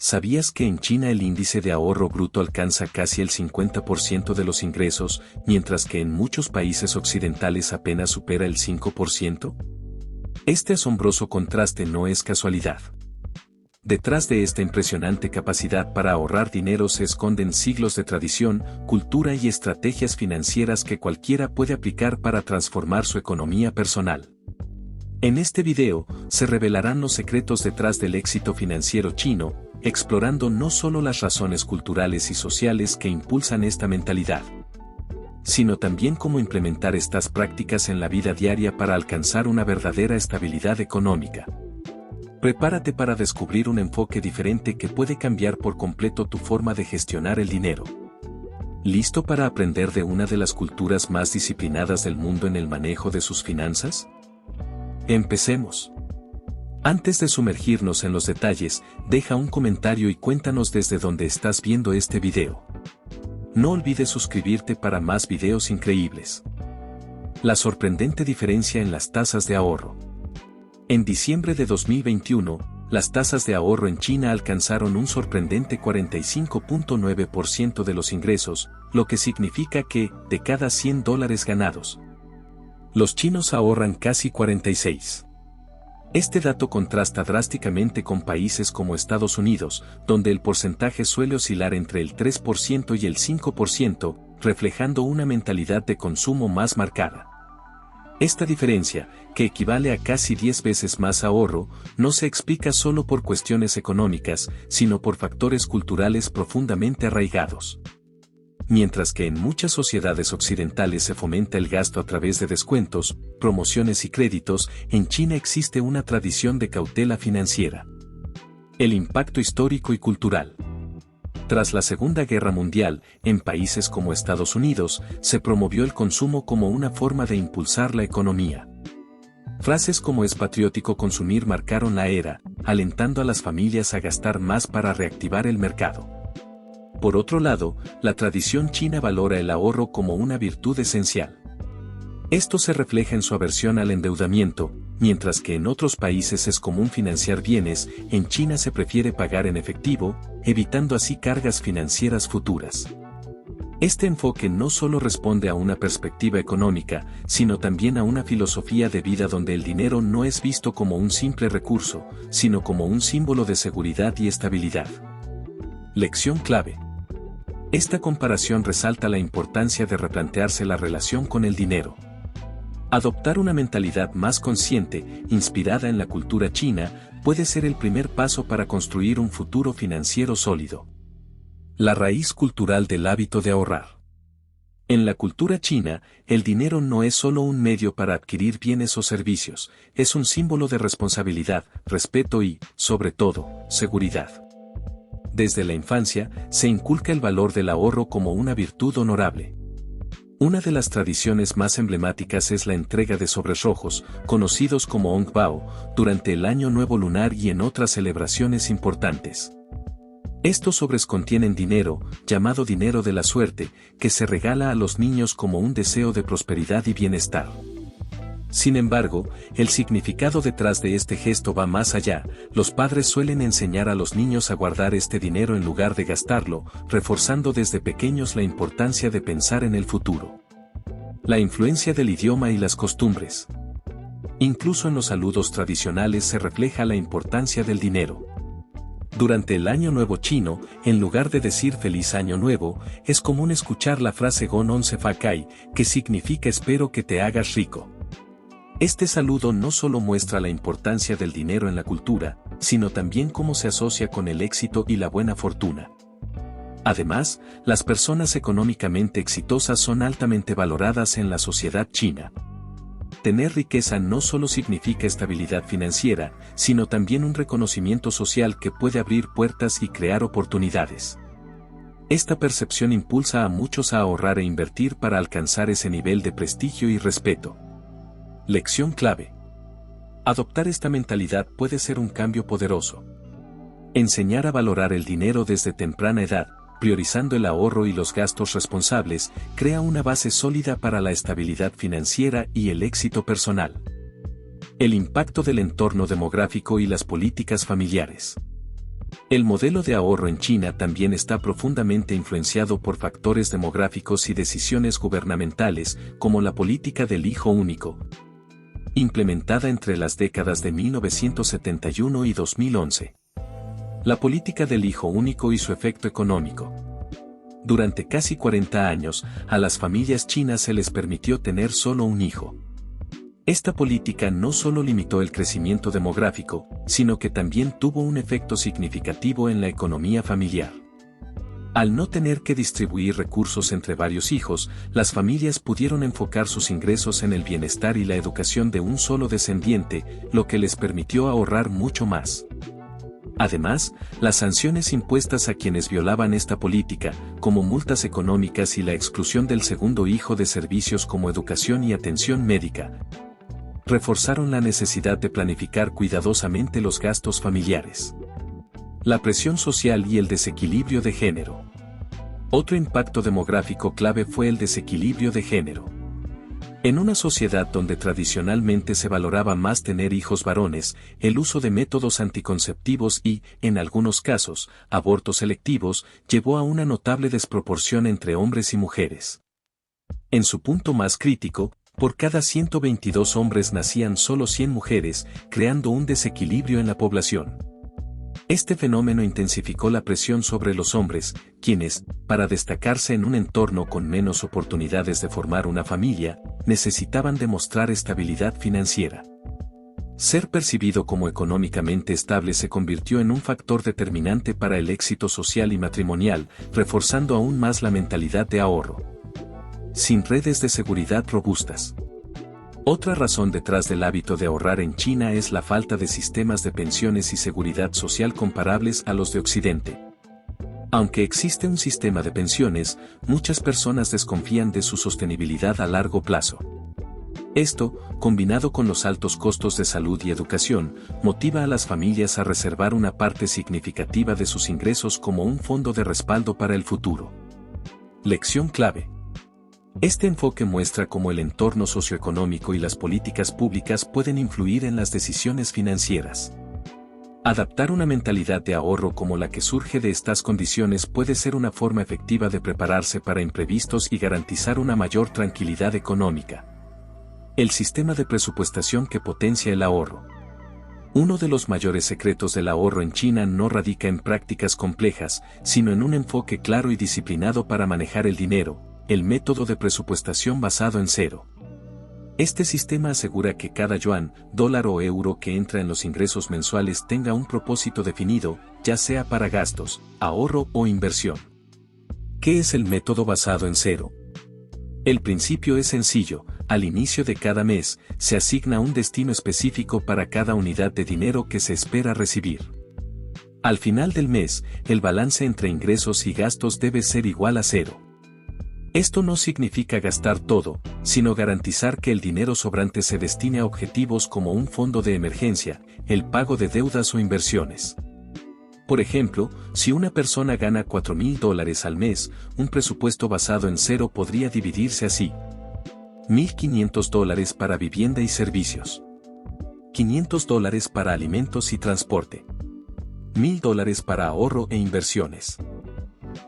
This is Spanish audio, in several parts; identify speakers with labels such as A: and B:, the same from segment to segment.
A: ¿Sabías que en China el índice de ahorro bruto alcanza casi el 50% de los ingresos, mientras que en muchos países occidentales apenas supera el 5%? Este asombroso contraste no es casualidad. Detrás de esta impresionante capacidad para ahorrar dinero se esconden siglos de tradición, cultura y estrategias financieras que cualquiera puede aplicar para transformar su economía personal. En este video, se revelarán los secretos detrás del éxito financiero chino, explorando no solo las razones culturales y sociales que impulsan esta mentalidad, sino también cómo implementar estas prácticas en la vida diaria para alcanzar una verdadera estabilidad económica. Prepárate para descubrir un enfoque diferente que puede cambiar por completo tu forma de gestionar el dinero. ¿Listo para aprender de una de las culturas más disciplinadas del mundo en el manejo de sus finanzas? Empecemos. Antes de sumergirnos en los detalles, deja un comentario y cuéntanos desde dónde estás viendo este video. No olvides suscribirte para más videos increíbles. La sorprendente diferencia en las tasas de ahorro. En diciembre de 2021, las tasas de ahorro en China alcanzaron un sorprendente 45.9% de los ingresos, lo que significa que, de cada $100 ganados, los chinos ahorran casi 46. Este dato contrasta drásticamente con países como Estados Unidos, donde el porcentaje suele oscilar entre el 3% y el 5%, reflejando una mentalidad de consumo más marcada. Esta diferencia, que equivale a casi 10 veces más ahorro, no se explica solo por cuestiones económicas, sino por factores culturales profundamente arraigados. Mientras que en muchas sociedades occidentales se fomenta el gasto a través de descuentos, promociones y créditos, en China existe una tradición de cautela financiera. El impacto histórico y cultural. Tras la Segunda Guerra Mundial, en países como Estados Unidos, se promovió el consumo como una forma de impulsar la economía. Frases como "es patriótico consumir" marcaron la era, alentando a las familias a gastar más para reactivar el mercado. Por otro lado, la tradición china valora el ahorro como una virtud esencial. Esto se refleja en su aversión al endeudamiento, mientras que en otros países es común financiar bienes, en China se prefiere pagar en efectivo, evitando así cargas financieras futuras. Este enfoque no solo responde a una perspectiva económica, sino también a una filosofía de vida donde el dinero no es visto como un simple recurso, sino como un símbolo de seguridad y estabilidad. Lección clave. Esta comparación resalta la importancia de replantearse la relación con el dinero. Adoptar una mentalidad más consciente, inspirada en la cultura china, puede ser el primer paso para construir un futuro financiero sólido. La raíz cultural del hábito de ahorrar. En la cultura china, el dinero no es solo un medio para adquirir bienes o servicios, es un símbolo de responsabilidad, respeto y, sobre todo, seguridad. Desde la infancia, se inculca el valor del ahorro como una virtud honorable. Una de las tradiciones más emblemáticas es la entrega de sobres rojos, conocidos como Hongbao, durante el Año Nuevo Lunar y en otras celebraciones importantes. Estos sobres contienen dinero, llamado dinero de la suerte, que se regala a los niños como un deseo de prosperidad y bienestar. Sin embargo, el significado detrás de este gesto va más allá. Los padres suelen enseñar a los niños a guardar este dinero en lugar de gastarlo, reforzando desde pequeños la importancia de pensar en el futuro. La influencia del idioma y las costumbres. Incluso en los saludos tradicionales se refleja la importancia del dinero. Durante el Año Nuevo chino, en lugar de decir Feliz Año Nuevo, es común escuchar la frase Gon Once Fa Cai, que significa espero que te hagas rico. Este saludo no solo muestra la importancia del dinero en la cultura, sino también cómo se asocia con el éxito y la buena fortuna. Además, las personas económicamente exitosas son altamente valoradas en la sociedad china. Tener riqueza no solo significa estabilidad financiera, sino también un reconocimiento social que puede abrir puertas y crear oportunidades. Esta percepción impulsa a muchos a ahorrar e invertir para alcanzar ese nivel de prestigio y respeto. Lección clave. Adoptar esta mentalidad puede ser un cambio poderoso. Enseñar a valorar el dinero desde temprana edad, priorizando el ahorro y los gastos responsables, crea una base sólida para la estabilidad financiera y el éxito personal. El impacto del entorno demográfico y las políticas familiares. El modelo de ahorro en China también está profundamente influenciado por factores demográficos y decisiones gubernamentales, como la política del hijo único, implementada entre las décadas de 1971 y 2011. La política del hijo único y su efecto económico. Durante casi 40 años, a las familias chinas se les permitió tener solo un hijo. Esta política no solo limitó el crecimiento demográfico, sino que también tuvo un efecto significativo en la economía familiar. Al no tener que distribuir recursos entre varios hijos, las familias pudieron enfocar sus ingresos en el bienestar y la educación de un solo descendiente, lo que les permitió ahorrar mucho más. Además, las sanciones impuestas a quienes violaban esta política, como multas económicas y la exclusión del segundo hijo de servicios como educación y atención médica, reforzaron la necesidad de planificar cuidadosamente los gastos familiares. La presión social y el desequilibrio de género. Otro impacto demográfico clave fue el desequilibrio de género. En una sociedad donde tradicionalmente se valoraba más tener hijos varones, el uso de métodos anticonceptivos y, en algunos casos, abortos selectivos, llevó a una notable desproporción entre hombres y mujeres. En su punto más crítico, por cada 122 hombres nacían solo 100 mujeres, creando un desequilibrio en la población. Este fenómeno intensificó la presión sobre los hombres, quienes, para destacarse en un entorno con menos oportunidades de formar una familia, necesitaban demostrar estabilidad financiera. Ser percibido como económicamente estable se convirtió en un factor determinante para el éxito social y matrimonial, reforzando aún más la mentalidad de ahorro. Sin redes de seguridad robustas. Otra razón detrás del hábito de ahorrar en China es la falta de sistemas de pensiones y seguridad social comparables a los de Occidente. Aunque existe un sistema de pensiones, muchas personas desconfían de su sostenibilidad a largo plazo. Esto, combinado con los altos costos de salud y educación, motiva a las familias a reservar una parte significativa de sus ingresos como un fondo de respaldo para el futuro. Lección clave. Este enfoque muestra cómo el entorno socioeconómico y las políticas públicas pueden influir en las decisiones financieras. Adaptar una mentalidad de ahorro como la que surge de estas condiciones puede ser una forma efectiva de prepararse para imprevistos y garantizar una mayor tranquilidad económica. El sistema de presupuestación que potencia el ahorro. Uno de los mayores secretos del ahorro en China no radica en prácticas complejas, sino en un enfoque claro y disciplinado para manejar el dinero. El método de presupuestación basado en cero. Este sistema asegura que cada yuan, dólar o euro que entra en los ingresos mensuales tenga un propósito definido, ya sea para gastos, ahorro o inversión. ¿Qué es el método basado en cero? El principio es sencillo: al inicio de cada mes, se asigna un destino específico para cada unidad de dinero que se espera recibir. Al final del mes, el balance entre ingresos y gastos debe ser igual a cero. Esto no significa gastar todo, sino garantizar que el dinero sobrante se destine a objetivos como un fondo de emergencia, el pago de deudas o inversiones. Por ejemplo, si una persona gana $4,000 al mes, un presupuesto basado en cero podría dividirse así: $1,500 para vivienda y servicios, $500 para alimentos y transporte, $1,000 para ahorro e inversiones,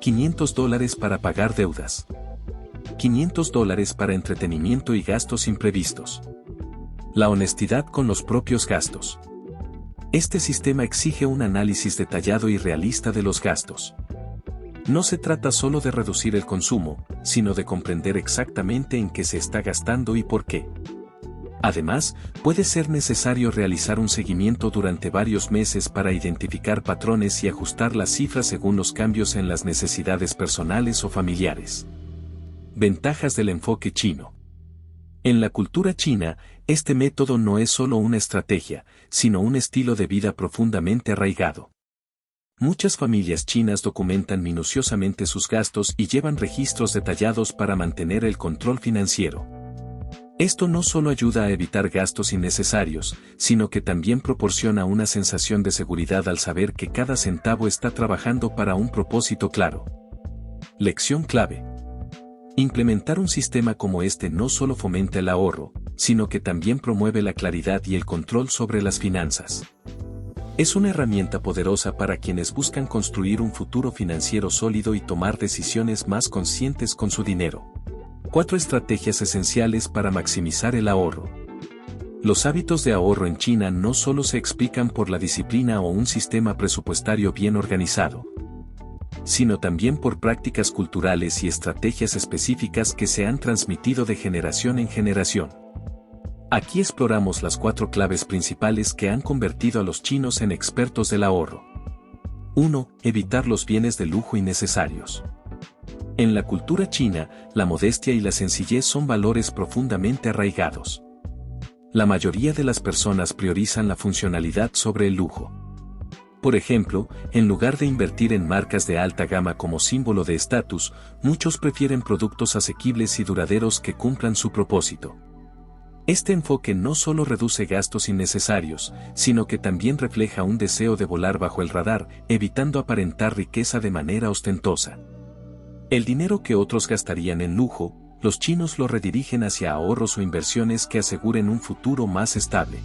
A: $500 para pagar deudas, $500 para entretenimiento y gastos imprevistos. La honestidad con los propios gastos. Este sistema exige un análisis detallado y realista de los gastos. No se trata solo de reducir el consumo, sino de comprender exactamente en qué se está gastando y por qué. Además, puede ser necesario realizar un seguimiento durante varios meses para identificar patrones y ajustar las cifras según los cambios en las necesidades personales o familiares. Ventajas del enfoque chino. En la cultura china, este método no es solo una estrategia, sino un estilo de vida profundamente arraigado. Muchas familias chinas documentan minuciosamente sus gastos y llevan registros detallados para mantener el control financiero. Esto no solo ayuda a evitar gastos innecesarios, sino que también proporciona una sensación de seguridad al saber que cada centavo está trabajando para un propósito claro. Lección clave. Implementar un sistema como este no solo fomenta el ahorro, sino que también promueve la claridad y el control sobre las finanzas. Es una herramienta poderosa para quienes buscan construir un futuro financiero sólido y tomar decisiones más conscientes con su dinero. 4 estrategias esenciales para maximizar el ahorro. Los hábitos de ahorro en China no solo se explican por la disciplina o un sistema presupuestario bien organizado, sino también por prácticas culturales y estrategias específicas que se han transmitido de generación en generación. Aquí exploramos las 4 claves principales que han convertido a los chinos en expertos del ahorro. 1. Evitar los bienes de lujo innecesarios. En la cultura china, la modestia y la sencillez son valores profundamente arraigados. La mayoría de las personas priorizan la funcionalidad sobre el lujo. Por ejemplo, en lugar de invertir en marcas de alta gama como símbolo de estatus, muchos prefieren productos asequibles y duraderos que cumplan su propósito. Este enfoque no solo reduce gastos innecesarios, sino que también refleja un deseo de volar bajo el radar, evitando aparentar riqueza de manera ostentosa. El dinero que otros gastarían en lujo, los chinos lo redirigen hacia ahorros o inversiones que aseguren un futuro más estable.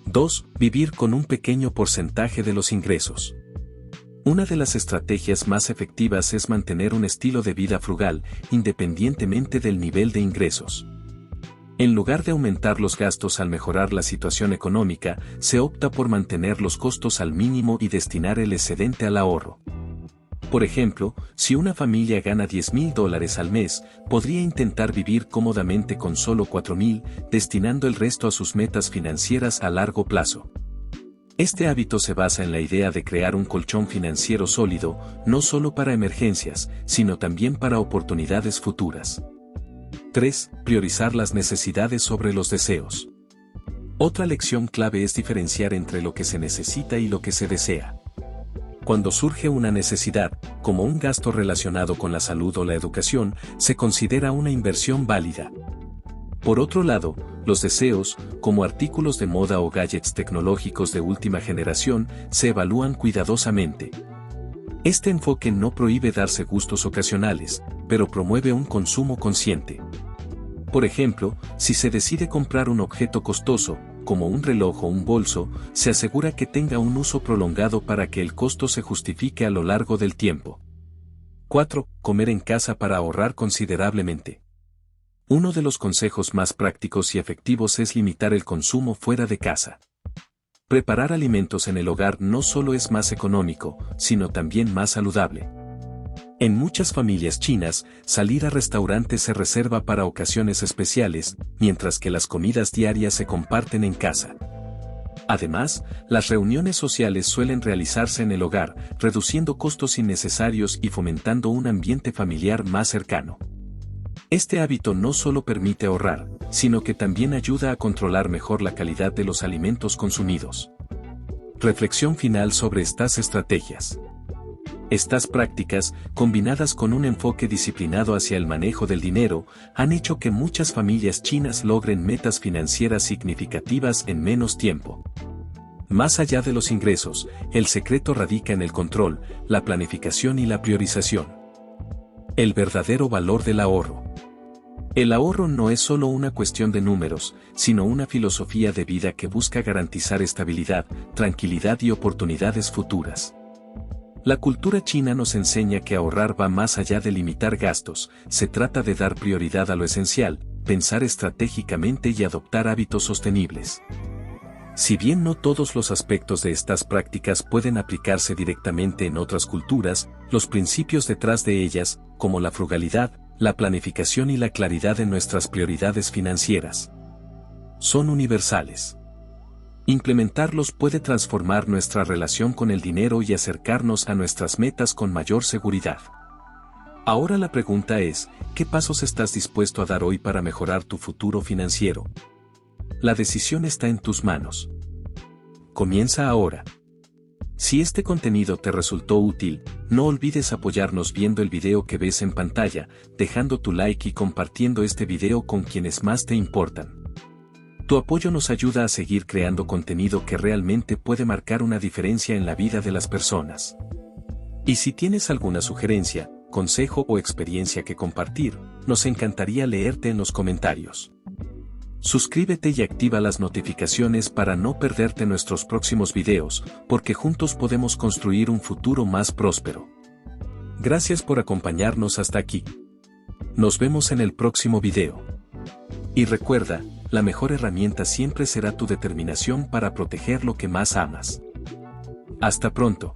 A: 2. Vivir con un pequeño porcentaje de los ingresos. Una de las estrategias más efectivas es mantener un estilo de vida frugal, independientemente del nivel de ingresos. En lugar de aumentar los gastos al mejorar la situación económica, se opta por mantener los costos al mínimo y destinar el excedente al ahorro. Por ejemplo, si una familia gana $10,000 al mes, podría intentar vivir cómodamente con solo $4,000, destinando el resto a sus metas financieras a largo plazo. Este hábito se basa en la idea de crear un colchón financiero sólido, no solo para emergencias, sino también para oportunidades futuras. 3. Priorizar las necesidades sobre los deseos. Otra lección clave es diferenciar entre lo que se necesita y lo que se desea. Cuando surge una necesidad, como un gasto relacionado con la salud o la educación, se considera una inversión válida. Por otro lado, los deseos, como artículos de moda o gadgets tecnológicos de última generación, se evalúan cuidadosamente. Este enfoque no prohíbe darse gustos ocasionales, pero promueve un consumo consciente. Por ejemplo, si se decide comprar un objeto costoso, como un reloj o un bolso, se asegura que tenga un uso prolongado para que el costo se justifique a lo largo del tiempo. 4. Comer en casa para ahorrar considerablemente. Uno de los consejos más prácticos y efectivos es limitar el consumo fuera de casa. Preparar alimentos en el hogar no solo es más económico, sino también más saludable. En muchas familias chinas, salir a restaurantes se reserva para ocasiones especiales, mientras que las comidas diarias se comparten en casa. Además, las reuniones sociales suelen realizarse en el hogar, reduciendo costos innecesarios y fomentando un ambiente familiar más cercano. Este hábito no solo permite ahorrar, sino que también ayuda a controlar mejor la calidad de los alimentos consumidos. Reflexión final sobre estas estrategias. Estas prácticas, combinadas con un enfoque disciplinado hacia el manejo del dinero, han hecho que muchas familias chinas logren metas financieras significativas en menos tiempo. Más allá de los ingresos, el secreto radica en el control, la planificación y la priorización. El verdadero valor del ahorro. El ahorro no es solo una cuestión de números, sino una filosofía de vida que busca garantizar estabilidad, tranquilidad y oportunidades futuras. La cultura china nos enseña que ahorrar va más allá de limitar gastos, se trata de dar prioridad a lo esencial, pensar estratégicamente y adoptar hábitos sostenibles. Si bien no todos los aspectos de estas prácticas pueden aplicarse directamente en otras culturas, los principios detrás de ellas, como la frugalidad, la planificación y la claridad en nuestras prioridades financieras, son universales. Implementarlos puede transformar nuestra relación con el dinero y acercarnos a nuestras metas con mayor seguridad. Ahora la pregunta es, ¿qué pasos estás dispuesto a dar hoy para mejorar tu futuro financiero? La decisión está en tus manos. Comienza ahora. Si este contenido te resultó útil, no olvides apoyarnos viendo el video que ves en pantalla, dejando tu like y compartiendo este video con quienes más te importan. Tu apoyo nos ayuda a seguir creando contenido que realmente puede marcar una diferencia en la vida de las personas. Y si tienes alguna sugerencia, consejo o experiencia que compartir, nos encantaría leerte en los comentarios. Suscríbete y activa las notificaciones para no perderte nuestros próximos videos, porque juntos podemos construir un futuro más próspero. Gracias por acompañarnos hasta aquí. Nos vemos en el próximo video. Y recuerda, la mejor herramienta siempre será tu determinación para proteger lo que más amas. Hasta pronto.